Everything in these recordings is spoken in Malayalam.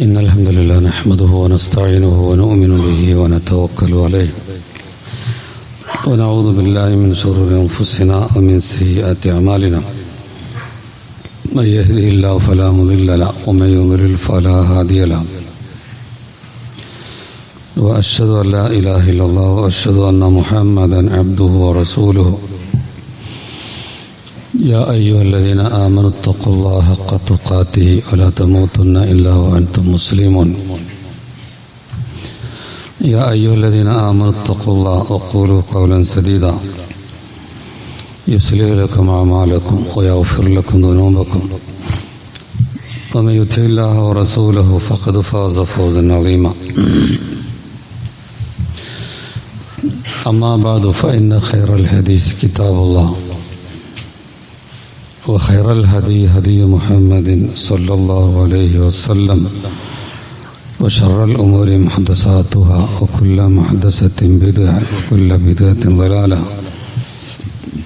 إن الحمد لله نحمده ونستعينه ونؤمن به ونتوكل عليه ونعوذ بالله من شرور أنفسنا ومن سيئات أعمالنا من يهده الله فلا مضل له ومن يضلل فلا هادي له وأشهد أن لا إله إلا الله وأشهد أن محمدا عبده ورسوله يا أيها الذين آمنوا اتقوا الله حق تقاته ولا تموتن إلا وأنتم مسلمون يا أيها الذين آمنوا اتقوا الله وقولوا قولا سديدا يصلح لكم أعمالكم ويغفر لكم ذنوبكم ومن يطع الله ورسوله فقد فاز فوزا عظيما أما بعد فإن خير الحديث كتاب الله وخير الهدي هدي محمد صلى الله عليه وسلم وشر الأمور محدثاتها وكل محدثة بدعة وكل بدعة ضلالة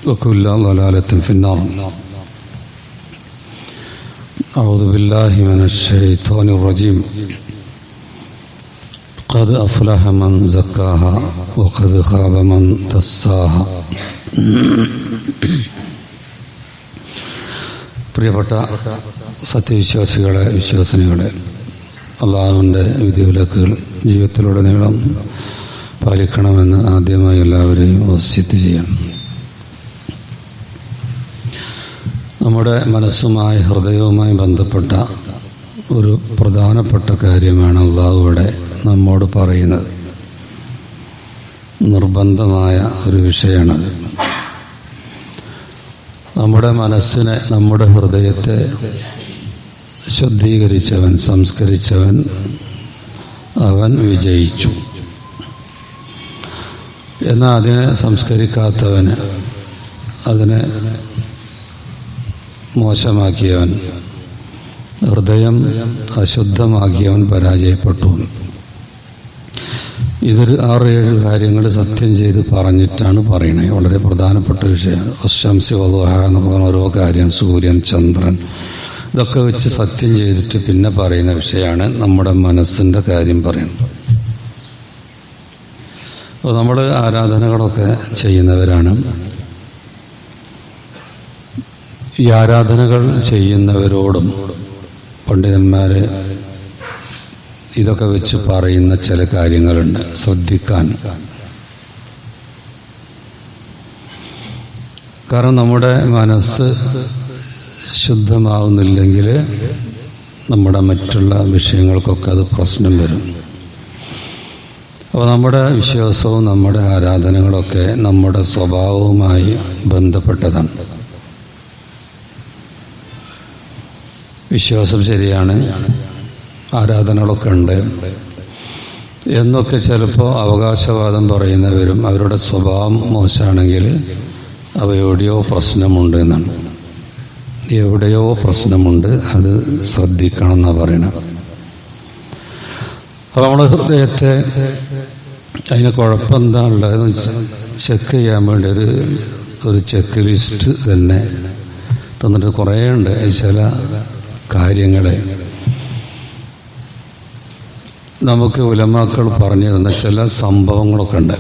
وكل ضلالة في النار. أعوذ بالله من الشيطان الرجيم. قد أفلح من زكاها وقد خاب من دساها. പ്രിയപ്പെട്ട സത്യവിശ്വാസികളെ, വിശ്വാസിനികളെ, അള്ളാഹുവിൻ്റെ വിധിവിലക്കുകൾ ജീവിതത്തിലുടനീളം പാലിക്കണമെന്ന് ആദ്യമായി എല്ലാവരെയും വസിയത്ത് ചെയ്യണം. നമ്മുടെ മനസ്സുമായി ഹൃദയവുമായി ബന്ധപ്പെട്ട ഒരു പ്രധാനപ്പെട്ട കാര്യമാണ് അള്ളാഹു ഇവിടെ നമ്മോട് പറയുന്നത്. നിർബന്ധമായ ഒരു വിഷയമാണ്. നമ്മുടെ മനസ്സിനെ, നമ്മുടെ ഹൃദയത്തെ ശുദ്ധീകരിച്ചവൻ, സംസ്കരിച്ചവൻ, അവൻ വിജയിച്ചു. എന്നാൽ അതിനെ സംസ്കരിക്കാത്തവന്, അതിനെ മോശമാക്കിയവൻ, ഹൃദയം അശുദ്ധമാക്കിയവൻ പരാജയപ്പെട്ടു. ഇതൊരു 6-7 കാര്യങ്ങൾ സത്യം ചെയ്ത് പറഞ്ഞിട്ടാണ് പറയുന്നത്. വളരെ പ്രധാനപ്പെട്ട വിഷയം. അശംസി വധുഹ എന്ന് പറഞ്ഞ ഓരോ കാര്യം, സൂര്യൻ, ചന്ദ്രൻ, ഇതൊക്കെ വെച്ച് സത്യം ചെയ്തിട്ട് പിന്നെ പറയുന്ന വിഷയമാണ് നമ്മുടെ മനസ്സിൻ്റെ കാര്യം പറയുന്നത്. അപ്പോൾ നമ്മൾ ആരാധനകളൊക്കെ ചെയ്യുന്നവരാണ്. ഈ ആരാധനകൾ ചെയ്യുന്നവരോടും പണ്ഡിതന്മാർ ഇതൊക്കെ വെച്ച് പറയുന്ന ചില കാര്യങ്ങളുണ്ട് ശ്രദ്ധിക്കാൻ. കാരണം നമ്മുടെ മനസ്സ് ശുദ്ധമാവുന്നില്ലെങ്കിൽ നമ്മുടെ മറ്റുള്ള വിഷയങ്ങൾക്കൊക്കെ അത് പ്രശ്നം വരും. അപ്പോൾ നമ്മുടെ വിശ്വാസവും നമ്മുടെ ആരാധനകളൊക്കെ നമ്മുടെ സ്വഭാവവുമായി ബന്ധപ്പെട്ടതാണ്. വിശ്വാസം ശരിയാണ്, ആരാധനകളൊക്കെ ഉണ്ട് എന്നൊക്കെ ചിലപ്പോൾ അവകാശവാദം പറയുന്നവരും അവരുടെ സ്വഭാവം മോശമാണെങ്കിൽ അവ എവിടെയോ പ്രശ്നമുണ്ട് എന്നാണ്. എവിടെയോ പ്രശ്നമുണ്ട്, അത് ശ്രദ്ധിക്കണം എന്നാണ് പറയണത്. അപ്പോൾ നമ്മുടെ ഹൃദയത്തെ അതിന് കുഴപ്പമെന്താ ഉള്ളതെന്ന് ചെക്ക് ചെയ്യാൻ വേണ്ടി ഒരു ചെക്ക് ലിസ്റ്റ് തന്നെ തന്നിട്ട് കുറേ ഉണ്ട്. ചില കാര്യങ്ങളെ നമുക്ക് ഉലമാക്കൾ പറഞ്ഞു തന്ന ചില സംഭവങ്ങളൊക്കെ ഉണ്ട്.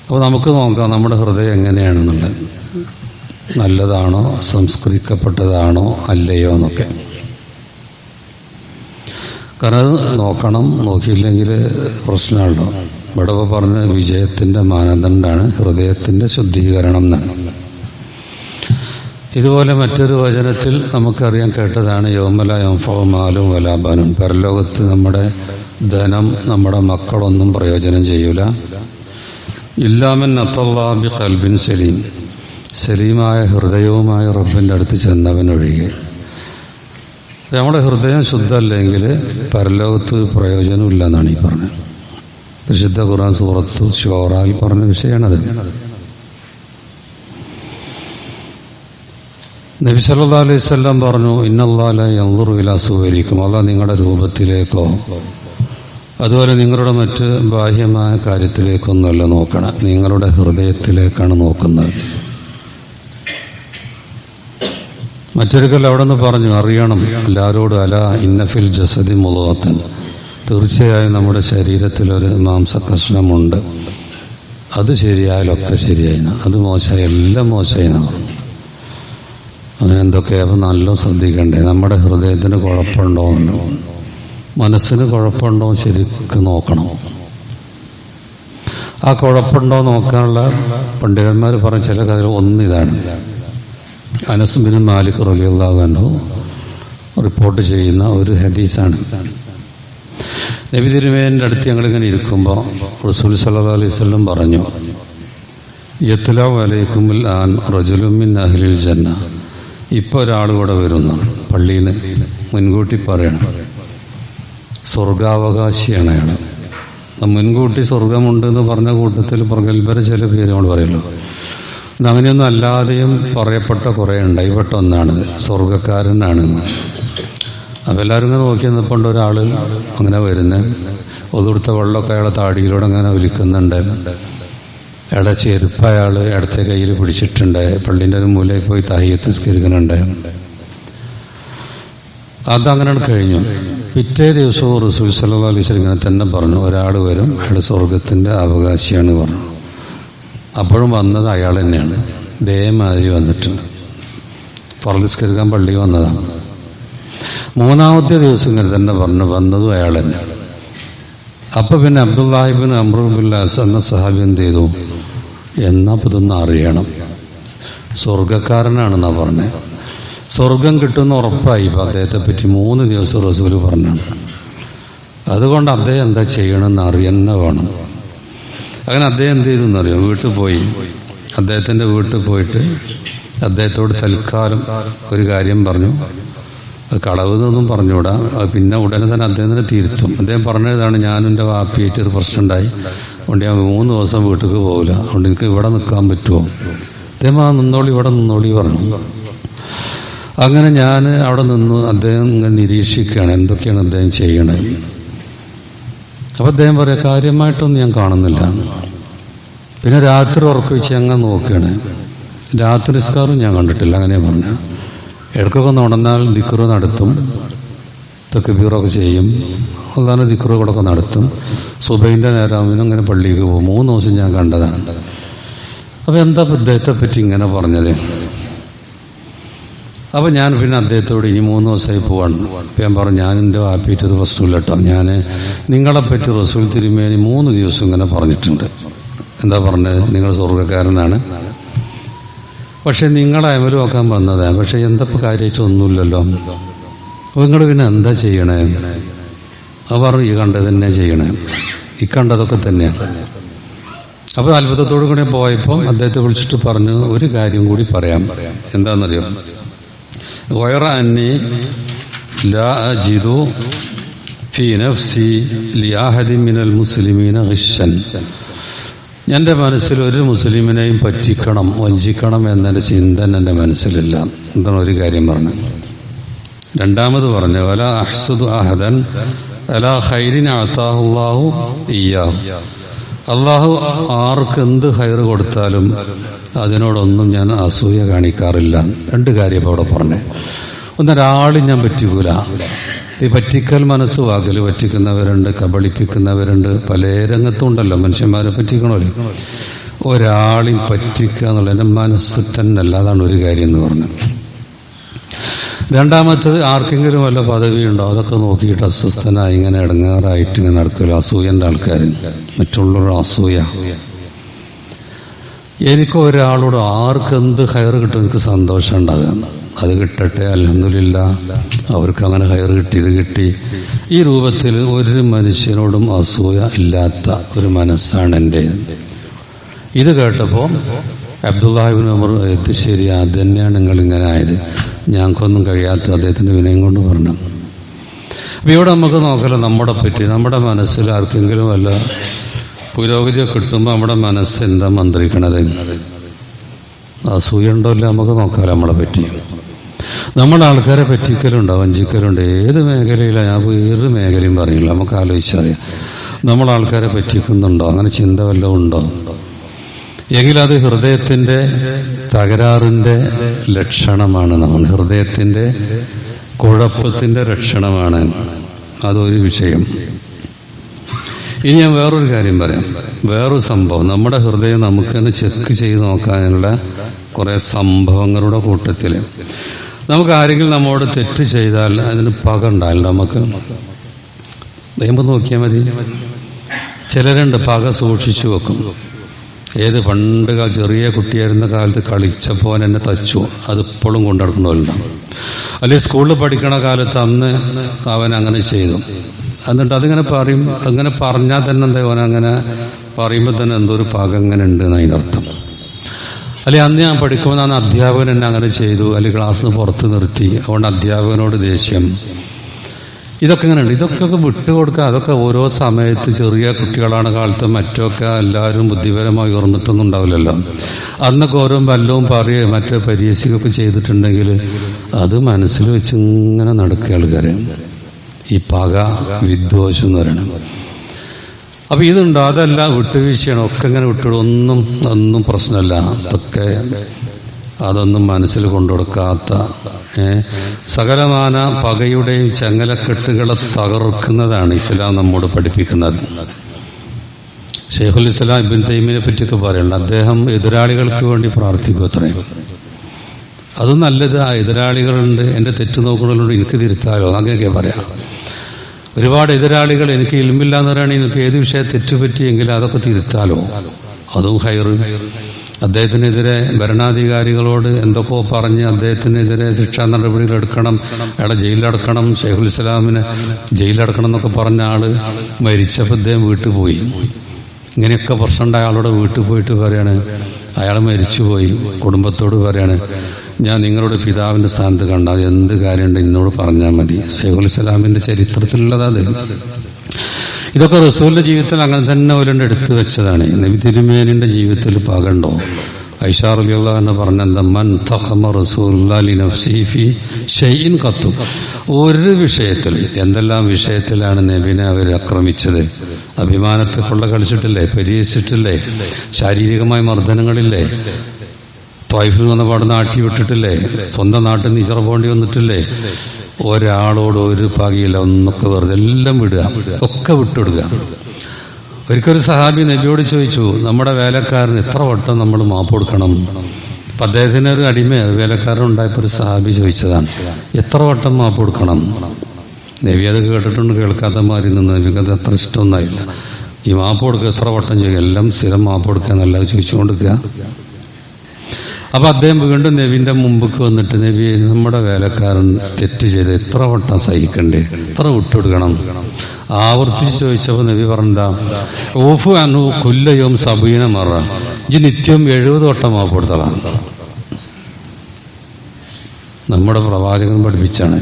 അപ്പോൾ നമുക്ക് നോക്കാം നമ്മുടെ ഹൃദയം എങ്ങനെയാണെന്നുള്ളത്, നല്ലതാണോ, സംസ്കരിക്കപ്പെട്ടതാണോ അല്ലയോ എന്നൊക്കെ. കാരണം അത് നോക്കണം, നോക്കിയില്ലെങ്കിൽ പ്രശ്നമുണ്ടോ. ഇവിടെ പറഞ്ഞ വിജയത്തിൻ്റെ മാനദണ്ഡമാണ് ഹൃദയത്തിൻ്റെ ശുദ്ധീകരണം എന്നാണ്. ഇതുപോലെ മറ്റൊരു വചനത്തിൽ നമുക്കറിയാൻ കേട്ടതാണ് യൗമല യൻഫഉ മാലും വലാ ബനൂൻ. പരലോകത്ത് നമ്മുടെ ധനം, നമ്മുടെ മക്കളൊന്നും പ്രയോജനം ചെയ്യൂല. ഇല്ലാ മൻ അത്തല്ലാഹ ബിഖൽബിൻ സലീം, സലീമായ ഹൃദയവുമായി റബ്ബിൻ്റെ അടുത്ത് ചെന്നവനൊഴികെ. നമ്മുടെ ഹൃദയം ശുദ്ധമല്ലെങ്കിൽ പരലോകത്ത് പ്രയോജനമില്ല എന്നാണ് ഈ പറഞ്ഞത്. വിശുദ്ധ ഖുർആൻ സൂറത്ത് ശൂറയിൽ പറഞ്ഞ വിഷയമാണത്. നബി സല്ലല്ലാഹു അലൈഹി വസല്ലം പറഞ്ഞു, ഇന്നല്ലാഹ ലാ യൻദുറു ഇലാ സുവരിക്കും, അല്ലാഹ് നിങ്ങളുടെ രൂപത്തിലേക്കോ അതുപോലെ നിങ്ങളുടെ മറ്റ് ബാഹ്യമായ കാര്യത്തിലേക്കൊന്നുമല്ല നോക്കണം, നിങ്ങളുടെ ഹൃദയത്തിലേക്കാണ് നോക്കുന്നത്. മറ്റൊരിക്കൽ അവിടെ നിന്ന് പറഞ്ഞു, അറിയണം എല്ലാവരോടും, അല ഇന്നഫിൽ ജസദി മുളകത്തൻ, തീർച്ചയായും നമ്മുടെ ശരീരത്തിലൊരു മാംസകഷ്ണമുണ്ട്, അത് ശരിയായാലൊക്കെ ശരിയായിന, അത് മോശമായി എല്ലാം മോശമായിന. അങ്ങനെ എന്തൊക്കെയാ നല്ല ശ്രദ്ധിക്കണ്ടേ. നമ്മുടെ ഹൃദയത്തിന് കുഴപ്പമുണ്ടോ, മനസ്സിന് കുഴപ്പമുണ്ടോ ശരിക്കും നോക്കണം. ആ കുഴപ്പമുണ്ടോ നോക്കാനുള്ള പണ്ഡിതന്മാർ പറഞ്ഞ ചില കാര്യങ്ങൾ ഒന്നിതാണ്. അനസ് ബിൻ മാലിക് റളിയല്ലാഹു അൻഹു റിപ്പോർട്ട് ചെയ്യുന്ന ഒരു ഹദീസാണ്. നബി തിരുമേനിൻ്റെ അടുത്ത് ഞങ്ങളിങ്ങനെ ഇരിക്കുമ്പോൾ റസൂൽ സല്ലല്ലാഹു അലൈഹി വസല്ലം പറഞ്ഞു, യത്ലഉ അലൈക്കുമുൽ ആൻ റജുലുൻ മിൻ അഹ്ലിൽ ജന്ന. ഇപ്പോൾ ഒരാൾ കൂടെ വരുന്നു, പള്ളിയിൽ നിന്ന് മുൻകൂട്ടി പറയണം, സ്വർഗാവകാശിയാണ് അയാൾ. മുൻകൂട്ടി സ്വർഗമുണ്ടെന്ന് പറഞ്ഞ കൂട്ടത്തിൽ പ്രഗത്ഭരെ ചില പേര് നമ്മൾ പറയുമല്ലോ. അങ്ങനെയൊന്നും അല്ലാതെയും പറയപ്പെട്ട കുറേ ഉണ്ടായി. പെട്ടൊന്നാണ് സ്വർഗക്കാരനാണ്. അപ്പം എല്ലാവരും ഇങ്ങനെ നോക്കി നിന്നപ്പോണ്ട് ഒരാൾ അങ്ങനെ വരുന്നത്, ഒതുകൊടുത്ത വെള്ളമൊക്കെ അയാളെ താടിയിലൂടെ അങ്ങനെ ഒലിക്കുന്നുണ്ട്. അയാളുടെ ചെരുപ്പ് അയാൾ ഇടത്തെ കയ്യിൽ പിടിച്ചിട്ടുണ്ട്. പള്ളീൻ്റെ ഒരു മൂലയിൽ പോയി തഹയ്യത്ത് നിസ്കരിക്കുന്നുണ്ട്. അതങ്ങനെ കഴിഞ്ഞു. പിറ്റേ ദിവസവും റസൂൽ സല്ലല്ലാഹു അലൈഹി വസല്ലം ഇങ്ങനെ തന്നെ പറഞ്ഞു, ഒരാൾ വരും, അയാൾ സ്വർഗത്തിൻ്റെ അവകാശിയാണ് പറഞ്ഞു. അപ്പോഴും വന്നത് അയാൾ തന്നെയാണ്. ഇതേമാതിരി വന്നിട്ടുണ്ട്. ഫർദ് നിസ്കരിക്കാൻ പള്ളി വന്നതാണ്. മൂന്നാമത്തെ ദിവസം ഇങ്ങനെ തന്നെ പറഞ്ഞു, വന്നതും അയാൾ തന്നെ. അപ്പൊ പിന്നെ Abdullah ibn Amr bin As എന്ന സഹാബി എന്ത് ചെയ്തു, എന്നാ ഇതൊന്നും അറിയണം, സ്വർഗക്കാരനാണെന്നാ പറഞ്ഞത്. സ്വർഗം കിട്ടുന്ന ഉറപ്പായി. ഇപ്പം അദ്ദേഹത്തെ പറ്റി 3 ദിവസം റസൂല് പറഞ്ഞാണ്. അതുകൊണ്ട് അദ്ദേഹം എന്താ ചെയ്യണമെന്ന് അറിയന്നെ വേണം. അങ്ങനെ അദ്ദേഹം എന്ത് ചെയ്തു എന്നറിയോ, വീട്ടിൽ പോയി, അദ്ദേഹത്തിൻ്റെ വീട്ടിൽ പോയിട്ട് അദ്ദേഹത്തോട് തൽക്കാലം ഒരു കാര്യം പറഞ്ഞു. അത് കളവെന്നൊന്നും പറഞ്ഞുകൂടാ. അത് പിന്നെ ഉടനെ തന്നെ അദ്ദേഹത്തിനെ തിരുത്തും. അദ്ദേഹം പറഞ്ഞതാണ്, ഞാനും എൻ്റെ വാപ്പിയായിട്ട് ഒരു പ്രശ്നം ഉണ്ടായി, അതുകൊണ്ട് ഞാൻ 3 ദിവസം വീട്ടിലേക്ക് പോകില്ല, അതുകൊണ്ട് എനിക്ക് ഇവിടെ നിൽക്കാൻ പറ്റുമോ. അദ്ദേഹം നിന്നോളി, ഇവിടെ നിന്നോളി പറഞ്ഞു. അങ്ങനെ ഞാൻ അവിടെ നിന്ന് അദ്ദേഹം ഇങ്ങനെ നിരീക്ഷിക്കുകയാണ് എന്തൊക്കെയാണ് അദ്ദേഹം ചെയ്യണത്. അപ്പം അദ്ദേഹം പറയാം, കാര്യമായിട്ടൊന്നും ഞാൻ കാണുന്നില്ല. പിന്നെ രാത്രി ഉറക്കം വെച്ച് അങ്ങനെ നോക്കുകയാണ്. രാത്രി നിസ്കാരം ഞാൻ കണ്ടിട്ടില്ല. അങ്ങനെ പറഞ്ഞു. ഇടയ്ക്കൊക്കെ ഉണർന്നാൽ ദിക്റ് നടത്തും, തക്ബീറൊക്കെ ചെയ്യും, അതാണ് ദിക്റുകളൊക്കെ നടത്തും. സുബൈൻ്റെ നേരാമിനും അങ്ങനെ പള്ളിക്ക് പോകും. 3 ദിവസം ഞാൻ കണ്ടതാണ്. അപ്പം എന്താ ഇദ്ദേഹത്തെ പറ്റി ഇങ്ങനെ പറഞ്ഞത്? അപ്പം ഞാൻ പിന്നെ അദ്ദേഹത്തോട് ഇനി 3 ദിവസമായി പോവാണ്. അപ്പം ഞാൻ പറഞ്ഞു, ഞാൻ എൻ്റെ വാപ്പിയിട്ടത് റസൂൽ കേട്ടോ, ഞാൻ നിങ്ങളെപ്പറ്റി റസൂൽ തിരുമേനി 3 ദിവസം ഇങ്ങനെ പറഞ്ഞിട്ടുണ്ട്. എന്താ പറഞ്ഞത്? നിങ്ങൾ സ്വർഗക്കാരനാണ്, പക്ഷെ നിങ്ങളെ അമല് നോക്കാൻ വന്നതാണ്, പക്ഷെ എന്തപ്പോൾ കാര്യമായിട്ട് ഒന്നുമില്ലല്ലോ. അപ്പോൾ നിങ്ങൾ പിന്നെ എന്താ ചെയ്യണേ? അത് പറഞ്ഞു, ഈ കണ്ടത് തന്നെ ചെയ്യണേ, ഈ കണ്ടതൊക്കെ തന്നെയാണ്. അപ്പോൾ അത്ഭുതത്തോടു കൂടി പോയപ്പോൾ അദ്ദേഹത്തെ വിളിച്ചിട്ട് പറഞ്ഞു, ഒരു കാര്യം കൂടി പറയാം. എന്താണെന്നറിയോ, غير أني لا أجد في نفسي لأحد من المسلمين غشا. എൻ്റെ മനസ്സിൽ ഒരു മുസ്ലിമിനെയും പറ്റിക്കണം, വഞ്ചിക്കണം എന്നൊരു ചിന്ത എൻ്റെ മനസ്സിലില്ല. എന്താണ് ഒരു കാര്യം പറഞ്ഞത്. രണ്ടാമത് പറഞ്ഞു, വല അഹ്സുദു അഹദൻ അലാ ഖൈരിൻ അഅതാഹു അല്ലാഹു ഇയ്യാഹു. അള്ളാഹു ആർക്ക് എന്ത് ഹൈറ് കൊടുത്താലും അതിനോടൊന്നും ഞാൻ അസൂയ കാണിക്കാറില്ല. 2 കാര്യം ഇപ്പോൾ അവിടെ പറഞ്ഞു. ഒന്നൊരാളും ഞാൻ പറ്റിക്കൂല. ഈ പറ്റിക്കൽ മനസ്സ് വാകൽ പറ്റിക്കുന്നവരുണ്ട്, കബളിപ്പിക്കുന്നവരുണ്ട്, പല രംഗത്തും ഉണ്ടല്ലോ. മനുഷ്യന്മാരെ പറ്റിക്കണമല്ലോ. ഒരാളെയും പറ്റിക്കുക എന്നുള്ള എൻ്റെ മനസ്സ് തന്നെ അല്ല. അതാണ് ഒരു കാര്യം എന്ന് പറഞ്ഞത്. രണ്ടാമത്തത്, ആർക്കെങ്കിലും വല്ല പദവിയുണ്ടോ അതൊക്കെ നോക്കിയിട്ട് അസ്വസ്ഥനായി ഇങ്ങനെ ഇടങ്ങാറായിട്ട് ഇങ്ങനെ നടക്കില്ല. അസൂയൻ്റെ ആൾക്കാർ, മറ്റുള്ളവരുടെ അസൂയ. എനിക്ക് ഒരാളോട് ആർക്കെന്ത് ഹയർ കിട്ടും എനിക്ക് സന്തോഷം ഉണ്ടാകുക. അത് കിട്ടട്ടെ, അൽഹംദുലില്ലാഹ്, അവർക്ക് അങ്ങനെ ഹയർ കിട്ടി, ഇത് കിട്ടി. ഈ രൂപത്തിൽ ഒരു മനുഷ്യനോടും അസൂയ ഇല്ലാത്ത ഒരു മനസ്സാണ് എൻ്റെ. ഇത് കേട്ടപ്പോൾ അബ്ദുല്ലാഹി ഇബ്നു ഉമർ, ഇത് ശരി, അത് തന്നെയാണ് നിങ്ങളിങ്ങനെ ആയത്, ഞങ്ങൾക്കൊന്നും കഴിയാത്ത അദ്ദേഹത്തിൻ്റെ വിനയം കൊണ്ട് പറഞ്ഞു. അപ്പം ഇവിടെ നമുക്ക് നോക്കല്ലോ നമ്മുടെ പറ്റി. നമ്മുടെ മനസ്സിൽ ആർക്കെങ്കിലും വല്ല പുരോഗതി കിട്ടുമ്പോൾ നമ്മുടെ മനസ്സ് എന്താ മന്ത്രിക്കണത്? അസൂയ ഉണ്ടോ ഇല്ല നമുക്ക് നോക്കാമല്ലോ നമ്മളെ പറ്റി. നമ്മുടെ ആൾക്കാരെ പറ്റിക്കലുണ്ടോ, വഞ്ചിക്കലുണ്ട്. ഏത് മേഖലയിലാണ്? ഞാൻ വേറൊരു മേഖലയും പറയില്ല, നമുക്ക് ആലോചിച്ചറിയാം. നമ്മളെ ആൾക്കാരെ പറ്റിക്കുന്നുണ്ടോ? അങ്ങനെ ചിന്ത വല്ലതും ഉണ്ടോ? എങ്കിൽ അത് ഹൃദയത്തിന്റെ തകരാറിന്റെ ലക്ഷണമാണ്. നമ്മൾ ഹൃദയത്തിന്റെ കുഴപ്പത്തിന്റെ ലക്ഷണമാണ്. അതൊരു വിഷയം. ഇനി ഞാൻ വേറൊരു കാര്യം പറയാം. വേറൊരു സംഭവം, നമ്മുടെ ഹൃദയം നമുക്ക് തന്നെ ചെക്ക് ചെയ്ത് നോക്കാനുള്ള കുറെ സംഭവങ്ങളുടെ കൂട്ടത്തിൽ നമുക്ക് ആരെങ്കിലും നമ്മോട് തെറ്റ് ചെയ്താൽ അതിന് പക ഉണ്ടാവില്ല. നമുക്ക് ദൈവം നോക്കിയാൽ മതി. ചിലരുണ്ട് പക സൂക്ഷിച്ചു വെക്കും. ഏത് പണ്ട് ചെറിയ കുട്ടിയായിരുന്ന കാലത്ത് കളിച്ചപ്പോൾ എന്നെ തച്ചു, അതിപ്പോഴും കൊണ്ടുനടക്കുന്നവരുണ്ടാവും. അല്ലെങ്കിൽ സ്കൂളിൽ പഠിക്കണ കാലത്ത് അന്ന് അവൻ അങ്ങനെ ചെയ്തു, എന്നിട്ട് അതിങ്ങനെ പറയും. അങ്ങനെ പറഞ്ഞാൽ തന്നെ എന്താ, അവൻ അങ്ങനെ പറയുമ്പോൾ തന്നെ എന്തോ ഒരു പക അങ്ങനെ ഉണ്ട് എന്നതിനർത്ഥം. അല്ലെങ്കിൽ അന്ന് ഞാൻ പഠിക്കുമ്പോൾ അന്ന് അധ്യാപകൻ എന്നെ അങ്ങനെ ചെയ്തു, അല്ലെങ്കിൽ ക്ലാസ്സിൽ നിന്ന് പുറത്ത് നിർത്തി, അതുകൊണ്ട് അധ്യാപകനോട് ദേഷ്യം. ഇതൊക്കെ ഇങ്ങനെയുണ്ട്. ഇതൊക്കെ വിട്ടുകൊടുക്കുക. അതൊക്കെ ഓരോ സമയത്ത് ചെറിയ കുട്ടികളാണ് കാലത്ത് മറ്റൊക്കെ എല്ലാവരും ബുദ്ധിപരമായി ഉയർന്നിട്ടൊന്നും ഉണ്ടാവില്ലല്ലോ. അന്നൊക്കെ ഓരോ വല്ലവും പറയുക മറ്റേ പരീക്ഷയൊക്കെ ചെയ്തിട്ടുണ്ടെങ്കിൽ അത് മനസ്സിൽ വെച്ച് ഇങ്ങനെ നടക്കുക ആൾക്കാരെ. ഈ പക, വിദ്വേഷം എന്ന് പറയണം. അപ്പൊ ഇതുണ്ടോ? അതല്ല, വിട്ടുവീഴ്ചയാണ്. ഒക്കെ ഇങ്ങനെ വിട്ടുവിടും. ഒന്നും പ്രശ്നമല്ല. അതൊന്നും മനസ്സിൽ കൊണ്ടുകൊടുക്കാത്ത സകലമാന പകയുടെയും ചങ്ങലക്കെട്ടുകളെ തകർക്കുന്നതാണ് ഇസ്ലാം നമ്മോട് പഠിപ്പിക്കുന്നത്. ഷെയ്ഖുൽ ഇസ്ലാം ഇബ്നു തൈമിയെ പറ്റിയൊക്കെ പറയുന്നുണ്ട്. അദ്ദേഹം എതിരാളികൾക്ക് വേണ്ടി പ്രാർത്ഥിക്കും. അത്രയും അതും നല്ലത്. ആ എതിരാളികളുണ്ട്, എൻ്റെ തെറ്റ് നോക്കുന്നവരോട് എനിക്ക് തിരുത്താലോ, അങ്ങനെയൊക്കെ പറയാം. ഒരുപാട് എതിരാളികൾ എനിക്ക് ഇൽമില്ല എന്ന് പറയുകയാണെങ്കിൽ എനിക്ക് ഏത് വിഷയം തെറ്റുപറ്റിയെങ്കിൽ അതൊക്കെ തിരുത്താലോ, അതും ഹൈറ്. അദ്ദേഹത്തിനെതിരെ ഭരണാധികാരികളോട് എന്തൊക്കെയോ പറഞ്ഞ് അദ്ദേഹത്തിനെതിരെ ശിക്ഷാ നടപടികൾ എടുക്കണം, അയാളെ ജയിലിലടക്കണം, ഷെയ്ഖുൽ ഇസ്ലാമിനെ ജയിലിലടക്കണം എന്നൊക്കെ പറഞ്ഞ ആള് മരിച്ചപ്പോൾ അദ്ദേഹം വീട്ടിൽ പോയി. ഇങ്ങനെയൊക്കെ പ്രശ്നമുണ്ടായ ആളോട് വീട്ടിൽ പോയിട്ട് പറയാണ്, അയാൾ മരിച്ചുപോയി, കുടുംബത്തോട് പറയാണ്, ഞാൻ നിങ്ങളുടെ പിതാവിന്റെ സ്ഥാനത്ത് കണ്ട എന്ത് കാര്യമുണ്ട് എന്നോട് പറഞ്ഞാൽ മതി. ഷെയ്ഖുൽ ഇസ്ലാമിന്റെ ചരിത്രത്തിലുള്ളതാണ്. ഇതൊക്കെ റസൂലിന്റെ ജീവിതത്തിൽ അങ്ങനെ തന്നെ ഓരോണ്ട് എടുത്തു വെച്ചതാണ്. നബി തിരുമേനിന്റെ ജീവിതത്തിൽ പകണ്ടോ? ഐഷാ റളിയല്ലാഹു അൻഹ പറഞ്ഞെന്താ, മൻ തഖമ റസൂലുള്ളാഹി ലിനഫ്സിഹി ഫീ ഷൈഇൻ ഖത്തു. ഒരു വിഷയത്തിൽ, എന്തെല്ലാം വിഷയത്തിലാണ് നബിനെ അവർ ആക്രമിച്ചത്? അഭിമാനത്തെ കൊള്ള കളിച്ചിട്ടില്ലേ? പരിഹസിച്ചിട്ടില്ലേ? ശാരീരികമായ മർദ്ദനങ്ങളില്ലേ? ത്വായിഫിൽ വന്ന പാട് നാട്ടി വിട്ടിട്ടില്ലേ? സ്വന്തം നാട്ടിൽ നിന്ന് ഇജറ പോകേണ്ടി വന്നിട്ടില്ലേ? ഒരാളോട് ഒരു പകയില്ല, ഒന്നൊക്കെ വെറുതെ എല്ലാം വിടുക, ഒക്കെ വിട്ടുവിടുക. ഒരിക്കലൊരു സഹാബി നബിയോട് ചോദിച്ചു, നമ്മുടെ വേലക്കാരന് എത്ര വട്ടം നമ്മൾ മാപ്പ് കൊടുക്കണം? അപ്പൊ അദ്ദേഹത്തിന് ഒരു വേലക്കാരൻ ഉണ്ടായപ്പോൾ ഒരു സഹാബി ചോദിച്ചതാണ്, എത്ര വട്ടം മാപ്പ് കൊടുക്കണം? നബി അത് കേട്ടിട്ടുണ്ട്, കേൾക്കാത്ത മാറി നിന്ന് നബിക്ക് അത് അത്ര ഇഷ്ടമൊന്നായില്ല. ഈ മാപ്പ് കൊടുക്കുക എത്ര വട്ടം ചോദിക്കുക? എല്ലാം സ്ഥിരം മാപ്പ് കൊടുക്കുക എന്നല്ല ചോദിച്ചുകൊണ്ടിരിക്കുക. അപ്പൊ അദ്ദേഹം വീണ്ടും നബിന്റെ മുമ്പക്ക് വന്നിട്ട്, നബി, നമ്മുടെ വേലക്കാരൻ തെറ്റ് ചെയ്ത് എത്ര വട്ടം സഹിക്കണ്ടേ? എത്ര വിട്ടുകൊടുക്കണം? ആവർത്തിച്ച് ചോദിച്ചപ്പോൾ നബി പറഞ്ഞാ, ഓഫു അനു കൊല്ലയും സബീന മറ, ഇജ് നിത്യവും 70 വട്ടം മാപ്പ് കൊടുത്തതാണ്. നമ്മുടെ പ്രവാചകൻ പഠിപ്പിച്ചാണ്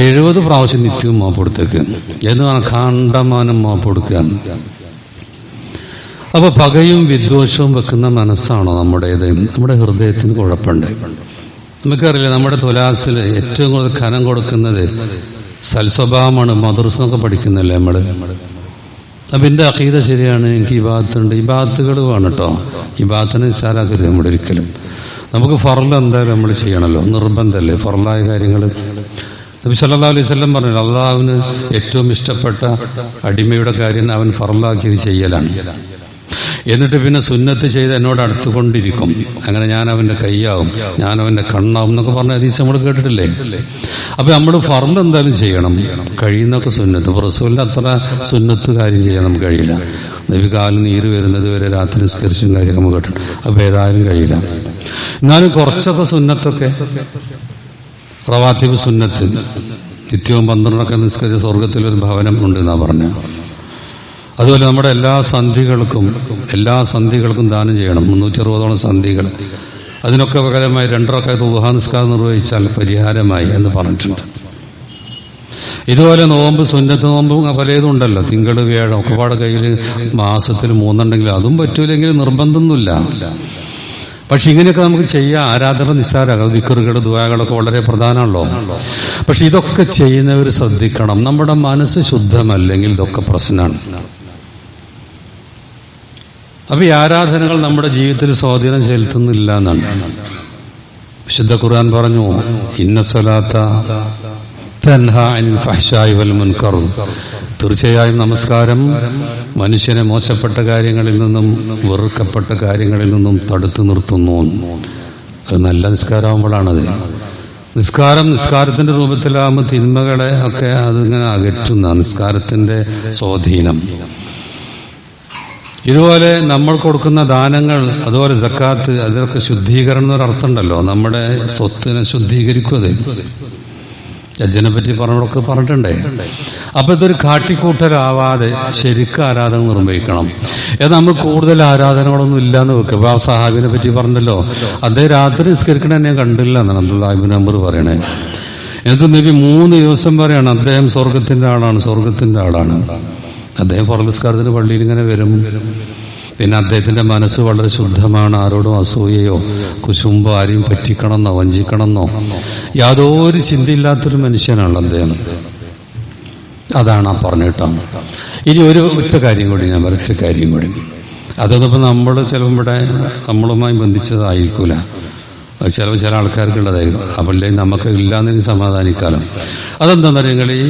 70 പ്രാവശ്യം നിത്യവും മാപ്പ് കൊടുത്തേക്ക് എന്ന് പറഞ്ഞാൽ കാണ്ടമാനം മാപ്പ് കൊടുക്കുക. അപ്പൊ പകയും വിദ്വേഷവും വെക്കുന്ന മനസ്സാണോ നമ്മുടേത്? നമ്മുടെ ഹൃദയത്തിന് കുഴപ്പമുണ്ട്. നമുക്കറിയില്ല, നമ്മുടെ തുലാസിൽ ഏറ്റവും കൂടുതൽ ഖനം കൊടുക്കുന്നത് സൽസ്വഭാവമാണ്. മദ്രസ എന്നൊക്കെ പഠിക്കുന്നില്ലേ നമ്മള്? അപ്പൊ എന്റെ അഖീദ ശരിയാണ്, എനിക്ക് ഇബാദത്തുണ്ട്, ഇബാദത്തുകൾ വേണം കേട്ടോ. ഇബാദത്തിനെ നിസ്സാരാക്കരുത് നമ്മുടെ ഒരിക്കലും. നമുക്ക് ഫർള് എന്തായാലും നമ്മൾ ചെയ്യണമല്ലോ, നിർബന്ധമല്ലേ ഫർളായ കാര്യങ്ങൾ. നബി സല്ലല്ലാഹു അലൈഹി വസല്ലം പറഞ്ഞു, അള്ളാഹുവിന് ഏറ്റവും ഇഷ്ടപ്പെട്ട അടിമയുടെ കാര്യം അവൻ ഫർളാക്കിയത് ചെയ്യലാണ്. എന്നിട്ട് പിന്നെ സുന്നത്ത് ചെയ്ത് എന്നോട് അടുത്തുകൊണ്ടിരിക്കും, അങ്ങനെ ഞാൻ അവന്റെ കൈയാവും, ഞാൻ അവന്റെ കണ്ണാവും എന്നൊക്കെ പറഞ്ഞ ഹദീസ് നമ്മൾ കേട്ടിട്ടില്ലേ? അപ്പൊ നമ്മൾ ഫർള് എന്തായാലും ചെയ്യണം, കഴിയുന്നൊക്കെ സുന്നത്ത്. ഇപ്പൊ റസൂലിന്റെ അത്ര സുന്നത്ത് കാര്യം ചെയ്യാൻ നമുക്ക് കഴിയില്ല. നബി കാലിൽ നീര് വരുന്നത് വരെ രാത്രി നിസ്കരിച്ചും കാര്യമൊക്കെ നമുക്ക് കേട്ടിട്ടുണ്ട്. അപ്പൊ ഏതായാലും കഴിയില്ല. എന്നാലും കുറച്ചൊക്കെ സുന്നത്തൊക്കെ, റവാത്തിബ് സുന്നത്ത്, നിത്യവും 12 നിസ്കരിച്ച സ്വർഗത്തിലൊരു ഭവനം ഉണ്ട് എന്നാ പറഞ്ഞ. അതുപോലെ നമ്മുടെ എല്ലാ സന്ധികൾക്കും ദാനം ചെയ്യണം. 360ഓളം സന്ധികൾ. അതിനൊക്കെ പകരമായി 2 റക്അത്ത് ദുഹാ നിസ്കാരം നിർവഹിച്ചാൽ പരിഹാരമായി എന്ന് പറഞ്ഞിട്ടുണ്ട്. ഇതുപോലെ നോമ്പ്, സുന്നത്ത് നോമ്പും പലതും ഉണ്ടല്ലോ, തിങ്കൾ വ്യാഴം ഒക്കെപാട് കയ്യിൽ മാസത്തിൽ 3 ഉണ്ടെങ്കിൽ അതും പറ്റൂലെങ്കിൽ നിർബന്ധമൊന്നുമില്ല. പക്ഷെ ഇങ്ങനെയൊക്കെ നമുക്ക് ചെയ്യാം. ആരാധന നിസ്സാരാകാം. ദിക്റുകൾ, ദുആകളൊക്കെ വളരെ പ്രധാനമാണല്ലോ. പക്ഷെ ഇതൊക്കെ ചെയ്യുന്നവർ ശ്രദ്ധിക്കണം, നമ്മുടെ മനസ്സ് ശുദ്ധമല്ലെങ്കിൽ ഇതൊക്കെ പ്രശ്നമാണ്. അപ്പൊ ഈ ആരാധനകൾ നമ്മുടെ ജീവിതത്തിൽ സ്വാധീനം ചെലുത്തുന്നില്ല എന്നാണ്. വിശുദ്ധ ഖുർആൻ പറഞ്ഞു, ഇന്ന സ്വലാത്ത തൻഹാ അനിൽ ഫഹ്ശാഇ വൽ മുൻകർ. തീർച്ചയായും നമസ്കാരം മനുഷ്യനെ മോശപ്പെട്ട കാര്യങ്ങളിൽ നിന്നും വെറുക്കപ്പെട്ട കാര്യങ്ങളിൽ നിന്നും തടുത്തു നിർത്തുന്നു. അത് നല്ല നിസ്കാരമാകുമ്പോഴാണത്. നിസ്കാരത്തിന്റെ രൂപത്തിലാകുമ്പോൾ തിന്മകളെ ഒക്കെ അതിങ്ങനെ അകറ്റുന്ന നിസ്കാരത്തിന്റെ സ്വാധീനം. ഇതുപോലെ നമ്മൾ കൊടുക്കുന്ന ദാനങ്ങൾ, അതുപോലെ സക്കാത്ത്, അതിലൊക്കെ ശുദ്ധീകരണം എന്നൊരർത്ഥമുണ്ടല്ലോ. നമ്മുടെ സ്വത്തിനെ ശുദ്ധീകരിക്കും. അത് ഹജ്ജിനെ പറ്റി പറഞ്ഞൊക്കെ പറഞ്ഞിട്ടുണ്ടേ. അപ്പൊ ഇതൊരു കാട്ടിക്കൂട്ടലാവാതെ ശരിക്കും ആരാധന നിർവഹിക്കണം. എന്നാൽ നമ്മൾ കൂടുതൽ ആരാധനകളൊന്നും ഇല്ലാന്ന് വെക്കുക. അപ്പൊ ആ സഹാബിനെ പറ്റി പറഞ്ഞല്ലോ, അദ്ദേഹം രാത്രി നിസ്കരിക്കണ ഞാൻ കണ്ടില്ല എന്നാണ് അബ്ദുല്ലാഹി ഇബ്നു അംർ പറയണേ. എന്നിട്ട് നബി 3 ദിവസം പറയാണ് അദ്ദേഹം സ്വർഗത്തിന്റെ ആളാണ്. അദ്ദേഹം ഫർനിസ്കാരത്തിന് പള്ളിയിൽ ഇങ്ങനെ വരും. പിന്നെ അദ്ദേഹത്തിന്റെ മനസ്സ് വളരെ ശുദ്ധമാണ്. ആരോടും അസൂയയോ കുശുമ്പോ ആരെയും പറ്റിക്കണമെന്നോ വഞ്ചിക്കണമെന്നോ യാതൊരു ചിന്തയില്ലാത്തൊരു മനുഷ്യനാണ് അദ്ദേഹം. അതാണ് ആ പറഞ്ഞിട്ടാണ്. ഇനി ഒറ്റ കാര്യം കൂടി ഞാൻ ഒരൊറ്റ കാര്യം കൂടി. അതൊന്നിപ്പോ നമ്മൾ ചിലപ്പോൾ ഇവിടെ നമ്മളുമായി ബന്ധിച്ചതായിരിക്കൂല, ചില ആൾക്കാർക്കുള്ളതായിരിക്കും. അപ്പല്ലേ നമുക്ക് ഇല്ലാന്നെങ്കിൽ സമാധാനിക്കാലോ. അതെന്താണെന്നറിയാം, ഈ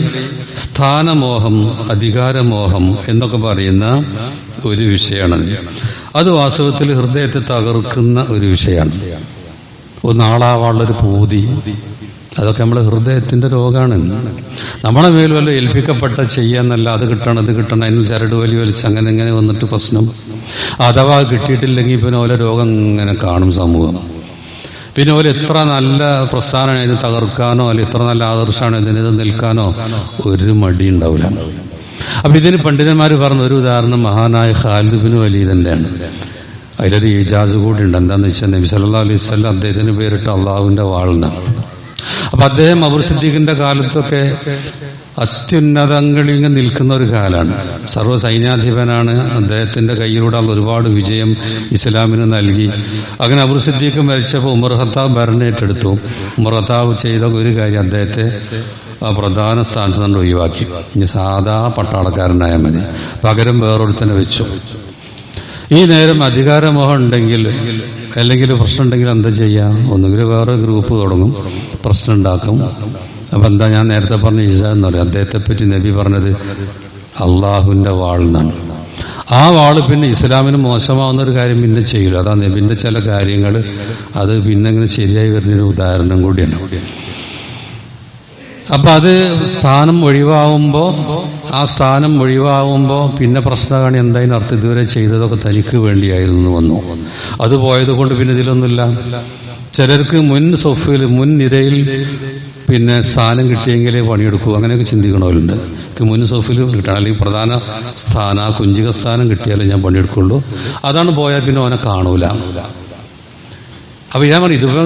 സ്ഥാനമോഹം, അധികാരമോഹം എന്നൊക്കെ പറയുന്ന ഒരു വിഷയമാണ്. അത് വാസ്തവത്തിൽ ഹൃദയത്തെ തകർക്കുന്ന ഒരു വിഷയമാണ്. നാളാവാനുള്ളൊരു പൂതി, അതൊക്കെ നമ്മുടെ ഹൃദയത്തിന്റെ രോഗമാണ്. നമ്മളെ മേൽ വല്ല ഏൽപ്പിക്കപ്പെട്ട ചെയ്യാന്നല്ല, അത് കിട്ടണം അതിന് ചരട് വലിച്ച് അങ്ങനെ വന്നിട്ട് പ്രശ്നം. അഥവാ കിട്ടിയിട്ടില്ലെങ്കിൽ പിന്നെ ഓരോ രോഗം ഇങ്ങനെ കാണും സമൂഹം. പിന്നെ ഓരോ എത്ര നല്ല പ്രസ്ഥാനമാണ് ഇതിന് തകർക്കാനോ അല്ലെങ്കിൽ എത്ര നല്ല ആദർശമാണ് ഇതിന് നിൽക്കാനോ ഒരു മടി ഉണ്ടാവില്ല. അപ്പൊ ഇതിന് പണ്ഡിതന്മാർ പറഞ്ഞ ഒരു ഉദാഹരണം മഹാനായ ഖാലിദ് ഇബ്നു വലീദിന്റെയാണ്. അതിലൊരു ഇജാസ് കൂടി ഉണ്ട്. എന്താന്ന് വെച്ചാൽ നബി സല്ലല്ലാഹു അലൈഹി വസല്ലം അദ്ദേഹത്തിന് പേരിട്ട് അള്ളാഹുവിന്റെ വാളെന്നാണ്. അപ്പൊ അദ്ദേഹം അബൂ സിദ്ദീഖിന്റെ കാലത്തൊക്കെ അത്യുന്നതങ്ങളിൽ നിൽക്കുന്ന ഒരു കാലാണ്. സർവ്വ സൈന്യാധിപനാണ്. അദ്ദേഹത്തിന്റെ കയ്യിലൂടെ ഒരുപാട് വിജയം ഇസ്ലാമിന് നൽകി. അങ്ങനെ അബൂ സിദ്ദീഖ് മരിച്ചപ്പോൾ ഉമർ ഖത്താബ് ഭരണേറ്റെടുത്തു. ഉമർ ഖത്താബ് ചെയ്ത ഒരു കാര്യം, അദ്ദേഹത്തെ ആ പ്രധാന സ്ഥാനത്ത് നിന്ന് ഒഴിവാക്കി. ഇനി സാധാ പട്ടാളക്കാരനായാൽ മതി, പകരം വേറൊരുത്തനെ വെച്ചു. ഈ നേരം അധികാരമോഹം ഉണ്ടെങ്കിൽ അല്ലെങ്കിൽ പ്രശ്നം ഉണ്ടെങ്കിൽ എന്താ ചെയ്യാം? ഒന്നുകിൽ വേറെ ഗ്രൂപ്പ് തുടങ്ങും, പ്രശ്നം ഉണ്ടാക്കും. അപ്പൊ എന്താ ഞാൻ നേരത്തെ പറഞ്ഞ ഈസാ എന്ന് പറയും. അദ്ദേഹത്തെ പറ്റി നബി പറഞ്ഞത് അള്ളാഹുവിന്റെ വാളെന്നാണ്. ആ വാള് പിന്നെ ഇസ്ലാമിന് മോശമാവുന്ന ഒരു കാര്യം പിന്നെ ചെയ്യില്ല. അതാ നബിന്റെ ചില കാര്യങ്ങൾ അത് പിന്നെ ഇങ്ങനെ ശരിയായി വരുന്നൊരു ഉദാഹരണം കൂടിയാണ്. അപ്പൊ അത് സ്ഥാനം ഒഴിവാകുമ്പോ പിന്നെ പ്രശ്നമാണ്. എന്തായാലും അർത്ഥം ഇതുവരെ ചെയ്തതൊക്കെ തനിക്ക് വേണ്ടിയായിരുന്നു വന്നു. അത് പോയത് കൊണ്ട് പിന്നെ ഇതിലൊന്നുമില്ല. ചിലർക്ക് മുൻ നിരയിൽ പിന്നെ സ്ഥാനം കിട്ടിയെങ്കിലേ പണിയെടുക്കൂ, അങ്ങനെയൊക്കെ ചിന്തിക്കണവരുണ്ട്. മുൻ സോഫിൽ കിട്ടണം, അല്ലെങ്കിൽ പ്രധാന സ്ഥാനം, കുഞ്ചിക സ്ഥാനം കിട്ടിയാലേ ഞാൻ പണിയെടുക്കുള്ളൂ. അതാണ് പോയാൽ പിന്നെ അവനെ കാണൂല. അപ്പൊ ഞാൻ പറഞ്ഞു, ഇതിപ്പോ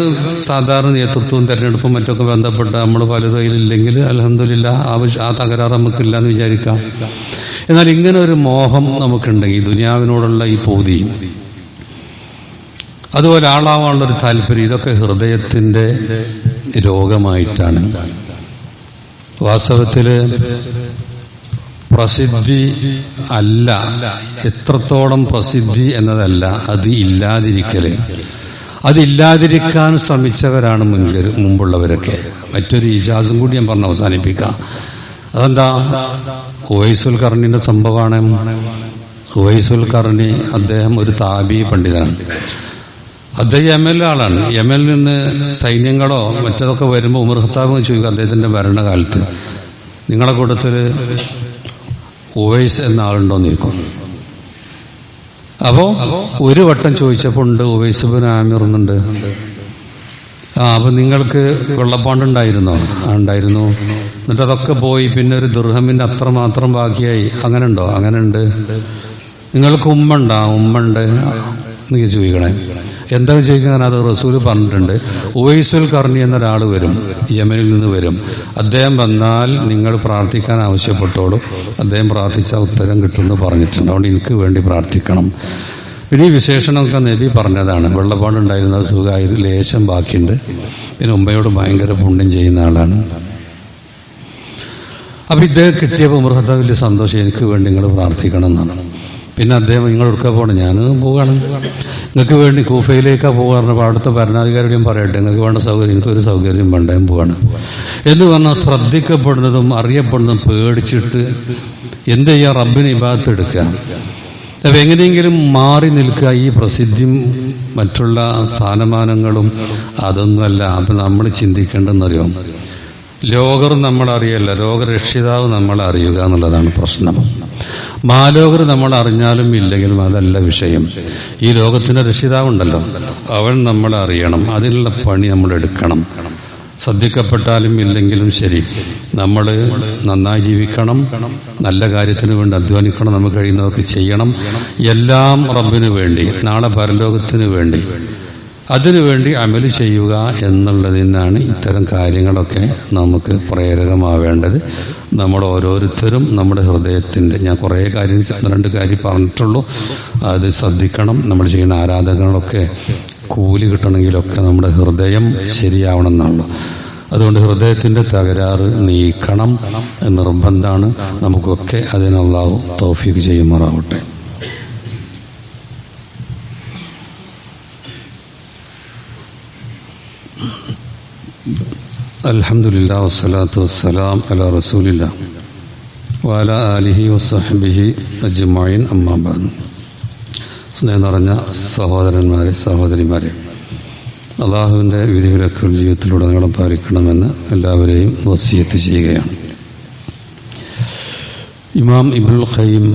സാധാരണ നേതൃത്വവും തെരഞ്ഞെടുപ്പും മറ്റൊക്കെ ബന്ധപ്പെട്ട നമ്മൾ പലരും അതിലില്ലെങ്കിൽ അൽഹംദുലില്ലാഹ് ആ തകരാറ് നമുക്കില്ല എന്ന് വിചാരിക്കാം. എന്നാൽ ഇങ്ങനെ ഒരു മോഹം നമുക്കുണ്ടെങ്കിൽ, ദുനിയാവിനോടുള്ള ഈ പൂതി, അതുപോലെ ആളാവാനുള്ളൊരു താല്പര്യം, ഇതൊക്കെ ഹൃദയത്തിന്റെ രോഗമായിട്ടാണ്. വാസ്തവത്തില് പ്രസിദ്ധി അല്ല, എത്രത്തോളം പ്രസിദ്ധി എന്നതല്ല, അത് ഇല്ലാതിരിക്കല്. അതില്ലാതിരിക്കാൻ ശ്രമിച്ചവരാണ് മുമ്പുള്ളവരൊക്കെ. മറ്റൊരു ഇജാസും കൂടി ഞാൻ പറഞ്ഞ് അവസാനിപ്പിക്കാം. അതെന്താ? ഉവൈസുൽ ഖർണിന്റെ സംഭവമാണ്. ഉവൈസുൽ ഖർണി അദ്ദേഹം ഒരു താബി പണ്ഡിതനാണ്. അദ്ദേഹം യമനിലെ ആളാണ്. യമനിൽ നിന്ന് സൈന്യങ്ങളോ മറ്റതൊക്കെ വരുമ്പോൾ ഉമർ ഖത്താബ് ചോദിക്കും അദ്ദേഹത്തിന്റെ ഭരണകാലത്ത്, നിങ്ങളുടെ കൂട്ടത്തില് ഉവൈസ് എന്ന ആളുണ്ടോന്ന് ചോദിക്കും. അപ്പോ ഒരു വട്ടം ചോദിച്ചപ്പോൾ ഉണ്ട്, ഉവൈസ് ഇബ്നു ആമിർ എന്നുണ്ട്. അപ്പൊ നിങ്ങൾക്ക് വെള്ളപ്പാണ്ടുണ്ടായിരുന്നോ? ഉണ്ടായിരുന്നു. എന്നിട്ട് അതൊക്കെ പോയി, പിന്നെ ഒരു ദിർഹമിന്റെ അത്ര മാത്രം ബാക്കിയായി. അങ്ങനെ ഉണ്ടോ? അങ്ങനെ ഉണ്ട്. നിങ്ങൾക്ക് ഉമ്മ ഉണ്ട് എന്ന് ചോദിക്കണേ. എന്താ ചോദിക്കാൻ? അത് റസൂല് പറഞ്ഞിട്ടുണ്ട്, ഉവൈസുൽ ഖർണി എന്നൊരാൾ വരും, യമനിൽ നിന്ന് വരും. അദ്ദേഹം വന്നാൽ നിങ്ങൾ പ്രാർത്ഥിക്കാൻ ആവശ്യപ്പെട്ടോളൂ, അദ്ദേഹം പ്രാർത്ഥിച്ചാൽ ഉത്തരം കിട്ടുമെന്ന് പറഞ്ഞിട്ടുണ്ട്. അതുകൊണ്ട് എനിക്ക് വേണ്ടി പ്രാർത്ഥിക്കണം. പിന്നെ ഈ വിശേഷണമൊക്കെ നബി പറഞ്ഞതാണ്. വെള്ളപ്പാടുണ്ടായിരുന്ന സുഖമായി, ലേശം ബാക്കിയുണ്ട്. പിന്നെ ഉമ്മയോട് ഭയങ്കര പുണ്യം ചെയ്യുന്ന ആളാണ്. അപ്പൊ ഇദ്ദേഹം കിട്ടിയപ്പോൾ ഉമർ ഖത്താബ് വലിയ സന്തോഷം, എനിക്ക് വേണ്ടി നിങ്ങൾ പ്രാർത്ഥിക്കണം എന്നാണ്. പിന്നെ അദ്ദേഹം നിങ്ങളെടുക്കാൻ പോകണം, ഞാൻ പോവുകയാണ്, നിങ്ങൾക്ക് വേണ്ടി കൂഫയിലേക്കാണ് പോകാറുണ്ട്. അവിടുത്തെ ഭരണാധികാരിയോടും പറയട്ടെ, നിങ്ങൾക്ക് വേണ്ട സൗകര്യം, എനിക്കൊരു സൗകര്യം വേണ്ട, ഞാൻ പോവാണ് എന്ന് പറഞ്ഞാൽ ശ്രദ്ധിക്കപ്പെടുന്നതും അറിയപ്പെടുന്നതും പേടിച്ചിട്ട് എന്ത് ചെയ്യുക, റബ്ബിന് ഇബാദത്ത് എടുക്കുക. അപ്പം എങ്ങനെയെങ്കിലും മാറി നിൽക്കുക. ഈ പ്രസിദ്ധിയും മറ്റുള്ള സ്ഥാനമാനങ്ങളും അതൊന്നുമല്ല. അപ്പം നമ്മൾ ചിന്തിക്കേണ്ടെന്നറിയോ, ലോകർ നമ്മളറിയല്ല, ലോകരക്ഷിതാവ് നമ്മളെ അറിയുക എന്നുള്ളതാണ് പ്രശ്നം. മാലോകർ നമ്മൾ അറിഞ്ഞാലും ഇല്ലെങ്കിലും അതല്ല വിഷയം. ഈ ലോകത്തിന്റെ രക്ഷിതാവുണ്ടല്ലോ, അവൻ നമ്മളെ അറിയണം. അതിനുള്ള പണി നമ്മൾ എടുക്കണം. ശ്രദ്ധിക്കപ്പെട്ടാലും ഇല്ലെങ്കിലും ശരി, നമ്മൾ നന്നായി ജീവിക്കണം, നല്ല കാര്യത്തിന് വേണ്ടി അധ്വാനിക്കണം, നമുക്ക് കഴിയുന്നതൊക്കെ ചെയ്യണം. എല്ലാം റബ്ബിന് വേണ്ടി, നാളെ പരലോകത്തിന് വേണ്ടി, അതിനുവേണ്ടി അമല് ചെയ്യുക എന്നുള്ളതിനാണ് ഇത്തരം കാര്യങ്ങളൊക്കെ നമുക്ക് പ്രേരകമാവേണ്ടത്. നമ്മൾ ഓരോരുത്തരും നമ്മുടെ ഹൃദയത്തിൻ്റെ, ഞാൻ കുറേ കാര്യം 2 കാര്യം പറഞ്ഞിട്ടുള്ളൂ, അത് ശ്രദ്ധിക്കണം. നമ്മൾ ചെയ്യുന്ന ആരാധനകളൊക്കെ കൂലി കിട്ടണമെങ്കിലൊക്കെ നമ്മുടെ ഹൃദയം ശരിയാവണം എന്നാണല്ലോ. അതുകൊണ്ട് ഹൃദയത്തിൻ്റെ തകരാറ് നീക്കണം എന്ന് നിർബന്ധമാണ്. നമുക്കൊക്കെ അതിന് അല്ലാഹു തൗഫീഖ് ചെയ്യുമാറാവട്ടെ. അൽഹംദുലില്ലാഹി വസ്സലാത്തു വസ്സലാം അലാ റസൂലില്ലാഹ് വഅലാ ആലിഹി വസഹ്ബിഹി അജ്മഈൻ, അമ്മാ ബഅദ്. സ്നേഹം നിറഞ്ഞ സഹോദരന്മാരെ, സഹോദരിമാരെ, അള്ളാഹുവിൻ്റെ വിധിവിലക്കുകൾ ജീവിതത്തിലുടനീളം പാലിക്കണമെന്ന് എല്ലാവരെയും വസിയത്ത് ചെയ്യുകയാണ്. ഇമാം ഇബ്നുൽ ഖയ്യിം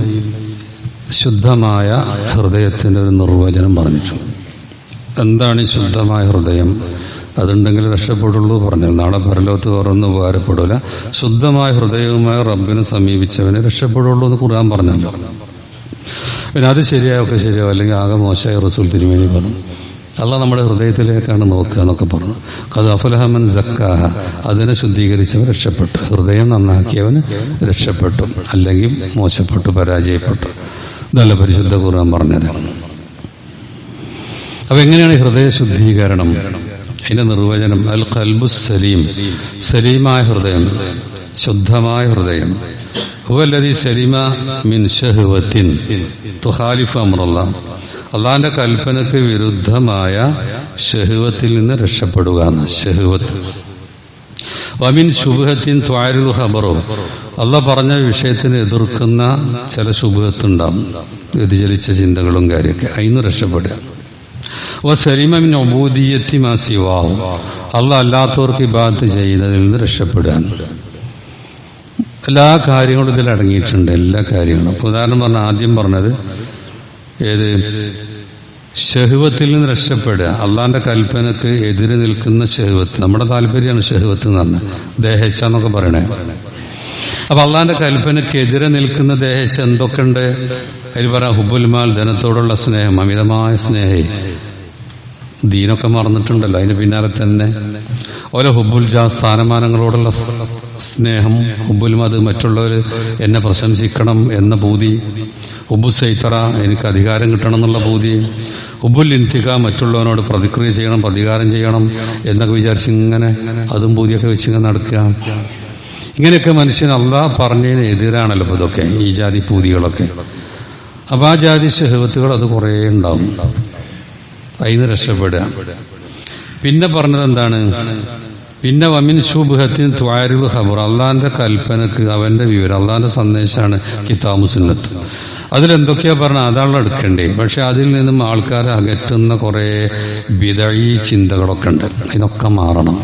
ശുദ്ധമായ ഹൃദയത്തിൻ്റെ ഒരു നിർവചനം പറഞ്ഞിട്ടുണ്ട്. എന്താണ് ഈ ശുദ്ധമായ ഹൃദയം? അതുണ്ടെങ്കിൽ രക്ഷപ്പെടുള്ളൂ പറഞ്ഞു. നാളെ പരലോകത്ത് വേറൊന്നും ഉപകാരപ്പെടില്ല. ശുദ്ധമായ ഹൃദയവുമായി റബ്ബിനെ സമീപിച്ചവനെ രക്ഷപ്പെടുള്ളൂ എന്ന് ഖുർആൻ പറഞ്ഞല്ലോ. പിന്നെ അത് ശരിയായൊക്കെ ശരിയാവും, അല്ലെങ്കിൽ ആകെ മോശമായ റസൂൽ തിരുമേനി പറഞ്ഞു. അള്ളാഹ് നമ്മുടെ ഹൃദയത്തിലേക്കാണ് നോക്കുക എന്നൊക്കെ പറഞ്ഞു. ഖദ് അഫ്ലഹ മൻ സക്കാഹ, അതിനെ ശുദ്ധീകരിച്ചവൻ രക്ഷപ്പെട്ടു, ഹൃദയം നന്നാക്കിയവന് രക്ഷപ്പെട്ടു, അല്ലെങ്കിൽ മോശപ്പെട്ടു, പരാജയപ്പെട്ടു. ഇതല്ല പരിശുദ്ധ ഖുർആൻ പറഞ്ഞത്. അപ്പൊ എങ്ങനെയാണ് ഹൃദയ ശുദ്ധീകരണം? അതിന്റെ നിർവചനം അൽ ഖൽബു സലീം, സലീമായ ഹൃദയം, ശുദ്ധമായ ഹൃദയം. ഹുവല്ലദീ സലിമ മിൻ ശഹ്വത്തിൻ തുഖാലിഫു അംറല്ലാഹ്, അള്ളാഹിന്റെ കൽപ്പനക്ക് വിരുദ്ധമായ ഷഹ്വത്തിൽ നിന്ന് രക്ഷപ്പെടുക. ഷഹ്വത്ത്. വമിൻ ശുബ്ഹത്തിൻ തുആരിദു ഖബറു, അള്ളാഹ് പറഞ്ഞ വിഷയത്തിന് എതിർക്കുന്ന ചില ശുബ്ഹത്തുണ്ടാവും, വ്യതിചലിച്ച ചിന്തകളും കാര്യമൊക്കെ, അതിന് രക്ഷപ്പെടുക. വസലിമ മിൻ ഉബൂദിയ്യത്തി മാ സിവാഹു, അള്ളാഹ് അല്ലാത്തവർക്ക് ഇബാദത്ത് ചെയ്യുന്നതിൽ നിന്ന് രക്ഷപ്പെടുക. എല്ലാ കാര്യങ്ങളും ഇതിൽ അടങ്ങിയിട്ടുണ്ട്, എല്ലാ കാര്യങ്ങളും. അപ്പോൾ ഉദാഹരണം പറഞ്ഞാൽ ആദ്യം പറഞ്ഞത് ഏത്? ഷഹ്വത്തിൽ നിന്ന് രക്ഷപ്പെടുക. അള്ളാഹിന്റെ കൽപ്പനക്ക് എതിരെ നിൽക്കുന്ന ഷഹ്വത്ത്, നമ്മുടെ താല്പര്യമാണ് ഷഹ്വത്ത് എന്ന് പറഞ്ഞാൽ, ദേഹേച്ഛ എന്നൊക്കെ പറയണേ. അപ്പൊ അള്ളാഹിന്റെ കൽപ്പനക്ക് എതിരെ നിൽക്കുന്ന ദേഹേച്ഛ എന്തൊക്കെയുണ്ട്? അതിൽ പറയാം ഹുബ്ബുൽ മാൽ, ധനത്തോടുള്ള സ്നേഹം, അമിതമായ സ്നേഹം. ദീനൊക്കെ മറന്നിട്ടുണ്ടല്ലോ, അതിന് പിന്നാലെ തന്നെ ഓരോ ഹുബ്ബുൽ ജാ, സ്ഥാനമാനങ്ങളോടുള്ള സ്നേഹം. ഹുബ്ബുൽ മദ്, മറ്റുള്ളവർ എന്നെ പ്രശംസിക്കണം എന്ന പൂതി. ഹുബ്ബു സൈത്തറ, എനിക്ക് അധികാരം കിട്ടണം എന്നുള്ള പൂതി. ഹുബ്ബുൽ ഇന്തിക, മറ്റുള്ളവനോട് പ്രതിക്രിയ ചെയ്യണം, പ്രതികാരം ചെയ്യണം എന്നൊക്കെ വിചാരിച്ച് ഇങ്ങനെ അതും പൂതിയൊക്കെ വെച്ചിങ്ങനെ നടക്കുക. ഇങ്ങനെയൊക്കെ മനുഷ്യൻ അള്ളാഹ് പറഞ്ഞതിന് എതിരാണല്ലോ ഇപ്പൊ ഇതൊക്കെ, ഈ ജാതി പൂതികളൊക്കെ. അപ്പൊ ആ ജാതി ഷഹ്വത്തുകൾ അത് കുറേ ഉണ്ടാവും, അതിന് രക്ഷപ്പെടുക. പിന്നെ പറഞ്ഞത് എന്താണ്? പിന്നെ വമിൻ ശുബ്ഹത്തിൻ തുആരിദു ഖബർ, അള്ളാഹിന്റെ കൽപ്പനക്ക്, അവന്റെ വിവരം, അള്ളാഹിന്റെ സന്ദേശമാണ് കിതാബും സുന്നത്തും. അതിലെന്തൊക്കെയാ പറഞ്ഞാൽ അതാണ് എടുക്കേണ്ടേ. പക്ഷെ അതിൽ നിന്നും ആൾക്കാരെ അകറ്റുന്ന കുറെ ബിദഈ ചിന്തകളൊക്കെ ഉണ്ട്, അതിനൊക്കെ മാറണം.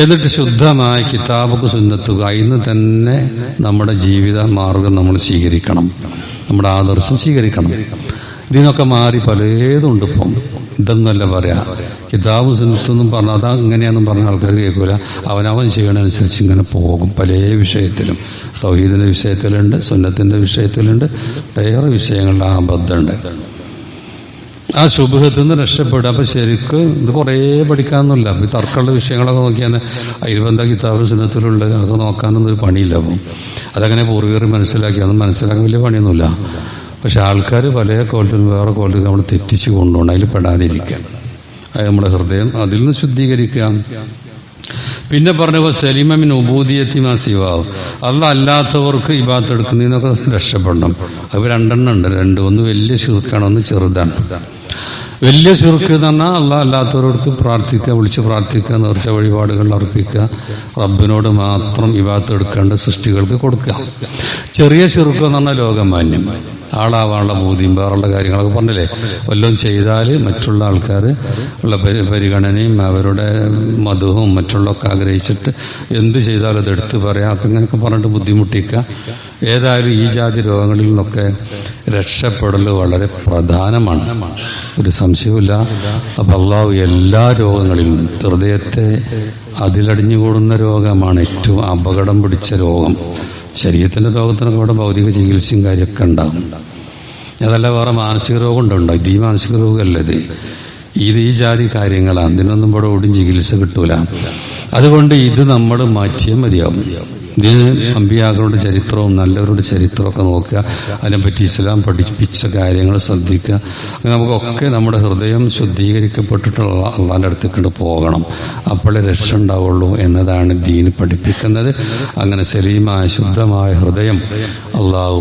എന്നിട്ട് ശുദ്ധമായ കിതാബുക്ക് സുന്നത്തുക, ഇന്ന് തന്നെ നമ്മുടെ ജീവിത മാർഗം നമ്മൾ സ്വീകരിക്കണം, നമ്മുടെ ആദർശം സ്വീകരിക്കണം. ഇതിനൊക്കെ മാറി പലതുണ്ട് ഇപ്പം. ഇതൊന്നുമല്ല പറയാ, കിതാബും സുന്നത്തൊന്നും പറഞ്ഞാൽ അതാ ഇങ്ങനെയാണെന്നും പറഞ്ഞ ആൾക്കാർ കേൾക്കൂല. അവനവൻ ചെയ്യണനുസരിച്ച് ഇങ്ങനെ പോകും. പല വിഷയത്തിലും, തൗഹീദിന്റെ വിഷയത്തിലുണ്ട്, സുന്നത്തിന്റെ വിഷയത്തിലുണ്ട്, വേറെ വിഷയങ്ങളിൽ ആ അബദ്ധമുണ്ട്. ആ ശുബ്ഹത്തിൽ നിന്ന് രക്ഷപ്പെടുക. അപ്പൊ ശരിക്ക് ഇത് കുറേ പഠിക്കാനൊന്നുമില്ല. അപ്പൊ ഈ തർക്കമുള്ള വിഷയങ്ങളൊക്കെ നോക്കിയാൽ അതിൽബന്ധ കിതാബ് സുന്നത്തിലുള്ള അതൊക്കെ നോക്കാനൊന്നും ഒരു പണിയില്ല. അപ്പം അതങ്ങനെ പൂർവ്വീകർ മനസ്സിലാക്കി, അതൊന്നും മനസ്സിലാക്കാൻ വലിയ പണിയൊന്നുമില്ല. പക്ഷെ ആൾക്കാർ പല കോലത്തിലും വേറെ കോലത്തിലും നമ്മൾ തെറ്റിച്ചു കൊണ്ടുപോകണം. അതിൽ പെടാതിരിക്കുക, അത് നമ്മുടെ ഹൃദയം അതിൽ നിന്ന് ശുദ്ധീകരിക്കുക. പിന്നെ പറഞ്ഞപ്പോൾ സലിമമിൻ ഉബൂദിയത്തിമാ സിവാവ്, അല്ലാഹ് അല്ലാത്തവർക്ക് ഇബാദത്ത് എടുക്കുന്നതിനൊക്കെ രക്ഷപ്പെടണം. അത് രണ്ടെണ്ണം ഉണ്ട്, ഒന്ന് വലിയ ശിർക്കാണ്, ഒന്ന് ചെറുതാണ്. വലിയ ശിർക്ക് എന്ന് പറഞ്ഞാൽ അല്ലാഹ് അല്ലാത്തവരോട് പ്രാർത്ഥിക്കുക, വിളിച്ച് പ്രാർത്ഥിക്കുക, നേർച്ച വഴിപാടുകൾ അർപ്പിക്കുക, റബ്ബിനോട് മാത്രം ഇബാദത്ത് എടുക്കേണ്ട സൃഷ്ടികൾക്ക് കൊടുക്കുക. ചെറിയ ശിർക്ക് എന്ന് പറഞ്ഞാൽ ലോകമാന്യം, ആളാവാനുള്ള ബോധ്യം, വേറുള്ള കാര്യങ്ങളൊക്കെ പറഞ്ഞില്ലേ, വല്ലതും ചെയ്താൽ മറ്റുള്ള ആൾക്കാർ ഉള്ള പരിഗണനയും അവരുടെ മധുവും മറ്റുള്ളതൊക്കെ ആഗ്രഹിച്ചിട്ട് എന്ത് ചെയ്താലും അത് എടുത്ത് പറയാം, അങ്ങനെയൊക്കെ പറഞ്ഞിട്ട് ബുദ്ധിമുട്ടിക്കുക. ഏതായാലും ഈ ജാതി രോഗങ്ങളിൽ നിന്നൊക്കെ രക്ഷപ്പെടൽ വളരെ പ്രധാനമാണ്, ഒരു സംശയവുമില്ല. അപ്പം അള്ളാഹു എല്ലാ രോഗങ്ങളിൽ നിന്നും, ഹൃദയത്തെ അതിലടിഞ്ഞുകൂടുന്ന രോഗമാണ് ഏറ്റവും അപകടം പിടിച്ച രോഗം. ശരീരത്തിന്റെ രോഗത്തിനൊക്കെ ഇവിടെ ഭൗതിക ചികിത്സയും കാര്യമൊക്കെ ഉണ്ടാകും. അതല്ല വേറെ മാനസിക രോഗം ഉണ്ടോ? ഇത് ഈ മാനസിക രോഗമല്ല, ഇത് ഈ ജാതി കാര്യങ്ങളാണ്. ഇതിനൊന്നും ഇവിടെ ഓടും ചികിത്സ കിട്ടൂല. അതുകൊണ്ട് ഇത് നമ്മൾ മാറ്റിയേ മതിയാവും. ഇതിന് അമ്പിയാക്കളുടെ ചരിത്രവും നല്ലവരുടെ ചരിത്രമൊക്കെ നോക്കുക, അതിനെപ്പറ്റി ഇസ്ലാം പഠിപ്പിച്ച കാര്യങ്ങൾ ശ്രദ്ധിക്കുക. അങ്ങനെ നമുക്കൊക്കെ നമ്മുടെ ഹൃദയം ശുദ്ധീകരിക്കപ്പെട്ടിട്ടുള്ള അള്ളാന്റെ അടുത്തേക്ക് പോകണം, അപ്പോഴേ രക്ഷ ഉണ്ടാവുള്ളൂ എന്നതാണ് ദീന് പഠിപ്പിക്കുന്നത്. അങ്ങനെ സലീമായ ശുദ്ധമായ ഹൃദയം അള്ളാഹു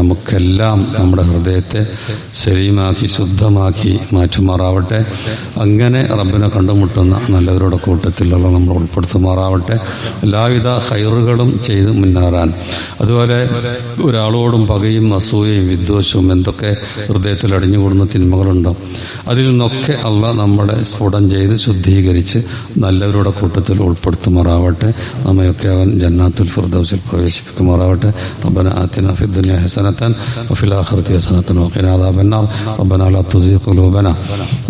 നമുക്കെല്ലാം നമ്മുടെ ഹൃദയത്തെ സലീമാക്കി ശുദ്ധമാക്കി മാറ്റുമാറാവട്ടെ. അങ്ങനെ റബ്ബിനെ കണ്ടുമുട്ടുന്ന നല്ലവരുടെ കൂട്ടത്തിലുള്ള നമ്മൾ ഉൾപ്പെടുത്തുമാറാവട്ടെ. എല്ലാവിധ ഖൈറുകളും ചെയ്ത് മുന്നേറാൻ, അതുപോലെ ഒരാളോടും പകയും അസൂയയും വിദ്വേഷവും എന്തൊക്കെ ഹൃദയത്തിൽ അടിഞ്ഞുകൂടുന്ന തിന്മകളുണ്ടോ അതിൽ നിന്നൊക്കെ അള്ളാഹ് നമ്മളെ സ്ഫുടം ചെയ്ത് ശുദ്ധീകരിച്ച് നല്ലവരുടെ കൂട്ടത്തിൽ ഉൾപ്പെടുത്തുമാറാവട്ടെ. നമ്മയൊക്കെ അവൻ ജന്നാത്തുൽ ഫിർദൗസിൽ പ്രവേശിപ്പിക്കുമാറാവട്ടെ. റബ്ബന ആതിനാ ഫിദ്ദുനിയ ഹസനതൻ വഫിൽ ആഖിറതി ഹസനതൻ വഖിനാ അദാബന്നാർ. റബ്ബന ലാ തുസിഗ് ഖുലൂബനാ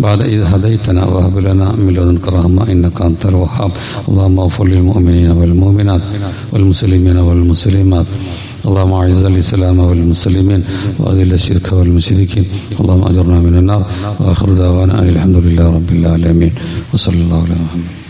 ബഅദ ഇദ് ഹദൈതനാ വഹബ് ലനാ മിൻ ലദുൻക റഹ്മ ഇന്നക അൻതൽ വഹ്ഹാബ്. اللهم اغفر للمؤمنين والمؤمنات والمسلمين والمسلمات. اللهم اعز الاسلام والمسلمين واذل الشرك والمشركين. اللهم اجرنا من النار. واخر دعوانا الحمد لله رب العالمين وصلى الله على محمد.